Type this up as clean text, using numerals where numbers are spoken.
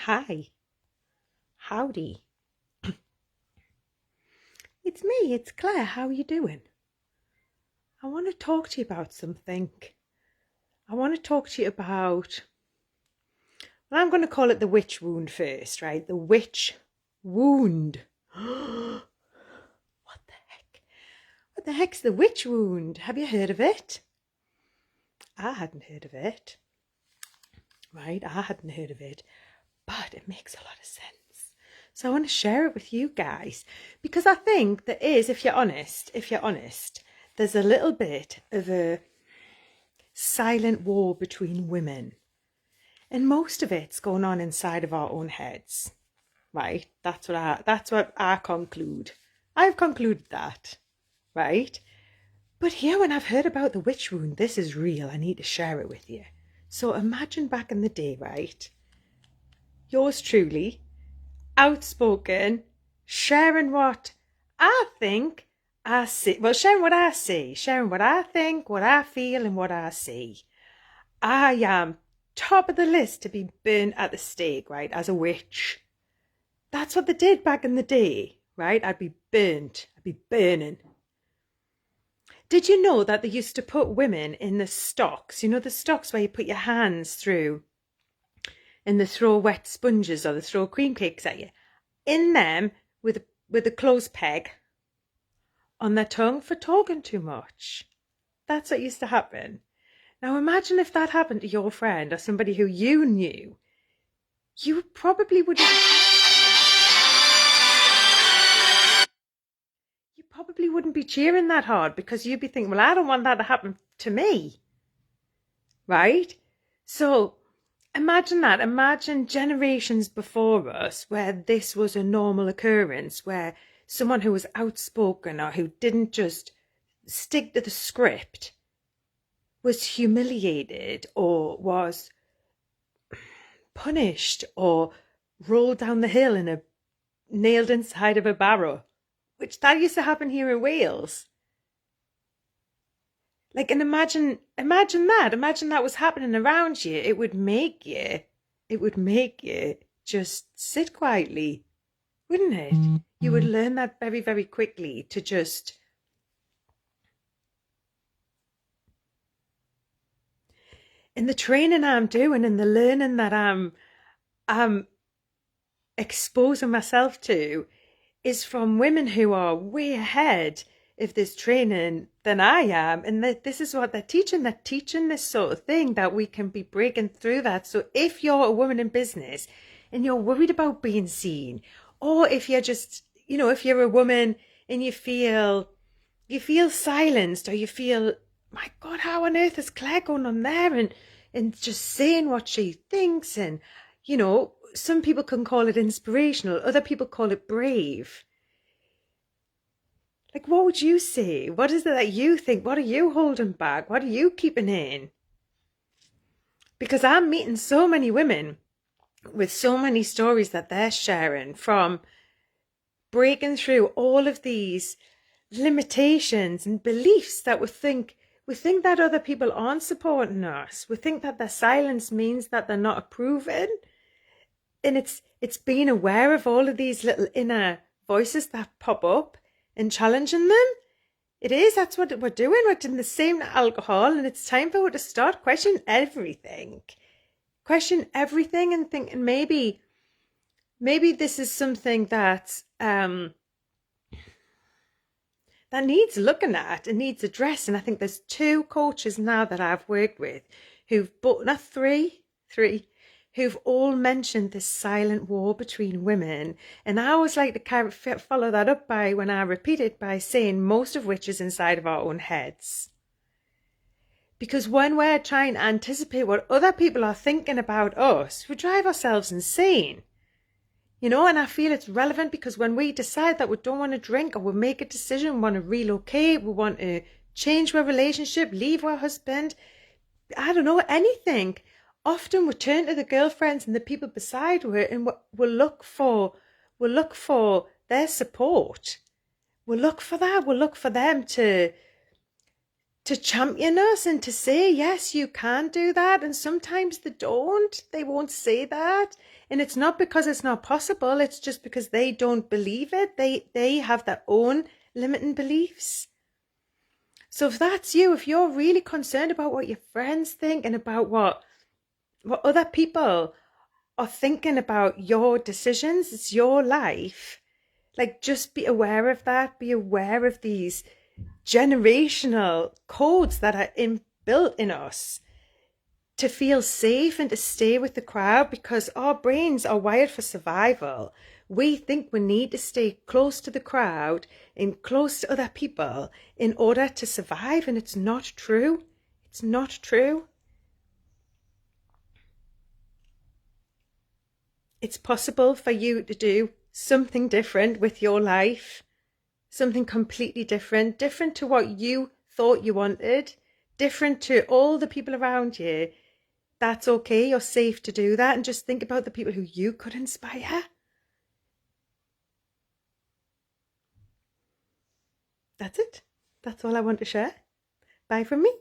Hi, howdy. It's me, it's Claire. How are you doing? I want to talk to you about something. I want to talk to you about, well, I'm going to call it the witch wound first, right? The witch wound. What the heck? What the heck's the witch wound? Have you heard of it? I hadn't heard of it. Right? I hadn't heard of it. But it makes a lot of sense. So I want to share it with you guys because I think there is, if you're honest, there's a little bit of a silent war between women. And most of it's going on inside of our own heads. Right? That's what I conclude. I've concluded that. Right? But here, when I've heard about the witch wound, this is real. I need to share it with you. So imagine back in the day, right? Yours truly, outspoken, sharing what I think I see. Well, sharing what I see, sharing what I think, what I feel, and what I see. I am top of the list to be burned at the stake, right, as a witch. That's what they did back in the day, right? I'd be burnt. I'd be burning. Did you know that they used to put women in the stocks? You know, the stocks where you put your hands through and they throw wet sponges or they throw cream cakes at you. In them with a clothes peg on their tongue for talking too much. That's what used to happen. Now imagine if that happened to your friend or somebody who you knew. You probably wouldn't be cheering that hard because you'd be thinking, well, I don't want that to happen to me. Right? So imagine that. Imagine generations before us where this was a normal occurrence, where someone who was outspoken or who didn't just stick to the script was humiliated or was punished or rolled down the hill in a nailed inside of a barrow, which that used to happen here in Wales. Like, and imagine that was happening around you. It would make you just sit quietly, wouldn't it? You would learn that very, very quickly to just in the training I'm doing and the learning that I'm exposing myself to is from women who are way ahead of this training than I am, and that this is what they're teaching. They're teaching this sort of thing that we can be breaking through that. So if you're a woman in business and you're worried about being seen, or if you're just, if you're a woman and you feel silenced, or you feel, my God, how on earth is Claire going on there and just saying what she thinks? And, some people can call it inspirational. Other people call it brave. Like, what would you say? What is it that you think? What are you holding back? What are you keeping in? Because I'm meeting so many women with so many stories that they're sharing from breaking through all of these limitations and beliefs that we think that other people aren't supporting us. We think that their silence means that they're not approving. And it's being aware of all of these little inner voices that pop up and challenging them. It is, that's what we're doing. We're doing the same to alcohol, and it's time for us to start questioning everything. Question everything and thinking maybe this is something that needs looking at and needs addressed. And I think there's 2 coaches now that I've worked with who've all mentioned this silent war between women. And I always like to follow that up when I repeat it by saying most of which is inside of our own heads. Because when we're trying to anticipate what other people are thinking about us, we drive ourselves insane. And I feel it's relevant because when we decide that we don't want to drink, or we make a decision, we want to relocate, we want to change our relationship, leave our husband, I don't know, anything, often we turn to the girlfriends and the people beside her and we'll look for their support. We'll look for that. We'll look for them to to champion us and to say, yes, you can do that. And sometimes they don't. They won't say that. And it's not because it's not possible. It's just because they don't believe it. They have their own limiting beliefs. So if that's you, if you're really concerned about what your friends think and about what other people are thinking about your decisions, it's your life. Like, just be aware of that. Be aware of these generational codes that are inbuilt in us to feel safe and to stay with the crowd, because our brains are wired for survival. We think we need to stay close to the crowd and close to other people in order to survive, and it's not true. It's not true. It's possible for you to do something different with your life, something completely different, different to what you thought you wanted, different to all the people around you. That's okay. You're safe to do that. And just think about the people who you could inspire. That's it. That's all I want to share. Bye from me.